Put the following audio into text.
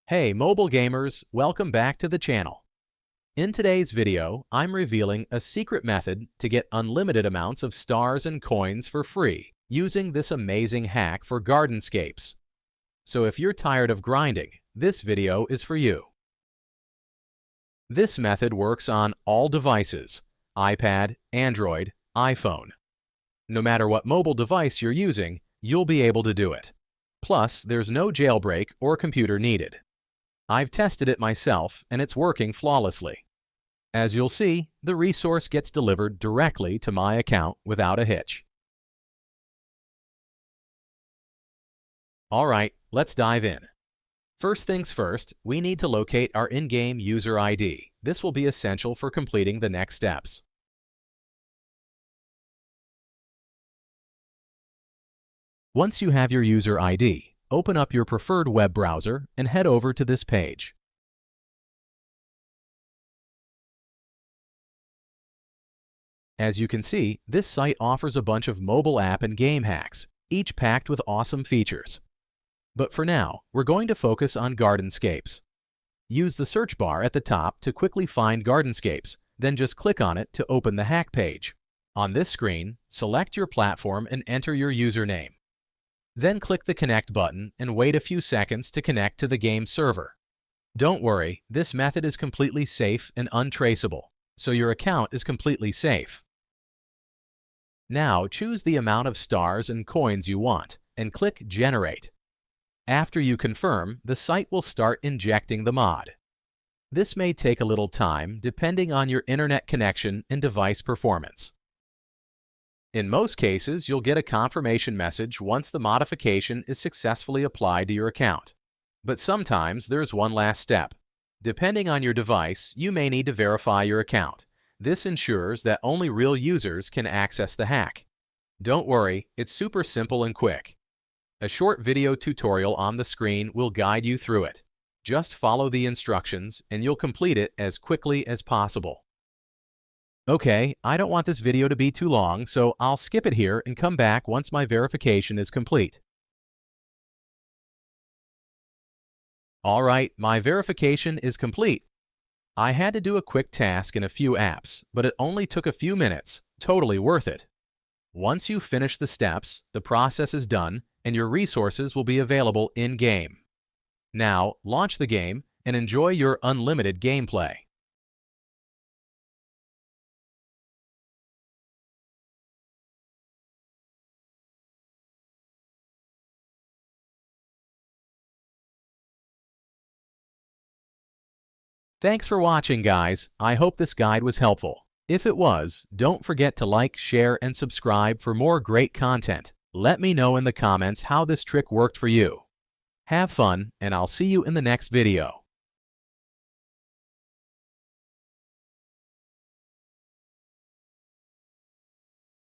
Hey mobile gamers, welcome back to the channel. In today's video, I'm revealing a secret method to get unlimited amounts of stars and coins for free using this amazing hack for Gardenscapes. So if you're tired of grinding, this video is for you. This method works on all devices: iPad, Android, iPhone. No matter what mobile device you're using, you'll be able to do it. Plus, there's no jailbreak or computer needed. I've tested it myself, and it's working flawlessly. As you'll see, the resource gets delivered directly to my account without a hitch. Alright, let's dive in. First things first, we need to locate our in-game user ID. This will be essential for completing the next steps. Once you have your user ID, open up your preferred web browser and head over to this page. As you can see, this site offers a bunch of mobile app and game hacks, each packed with awesome features. But for now, we're going to focus on Gardenscapes. Use the search bar at the top to quickly find Gardenscapes, then just click on it to open the hack page. On this screen, select your platform and enter your username. Then click the Connect button and wait a few seconds to connect to the game server. Don't worry, this method is completely safe and untraceable, so your account is completely safe. Now choose the amount of stars and coins you want and click Generate. After you confirm, the site will start injecting the mod. This may take a little time depending on your internet connection and device performance. In most cases, you'll get a confirmation message once the modification is successfully applied to your account. But sometimes there's one last step. Depending on your device, you may need to verify your account. This ensures that only real users can access the hack. Don't worry, it's super simple and quick. A short video tutorial on the screen will guide you through it. Just follow the instructions and you'll complete it as quickly as possible. Okay, I don't want this video to be too long, so I'll skip it here and come back once my verification is complete. Alright, my verification is complete. I had to do a quick task in a few apps, but it only took a few minutes. Totally worth it. Once you finish the steps, the process is done, and your resources will be available in-game. Now, launch the game and enjoy your unlimited gameplay. Thanks for watching, guys. I hope this guide was helpful. If it was, don't forget to like, share, and subscribe for more great content. Let me know in the comments how this trick worked for you. Have fun, and I'll see you in the next video.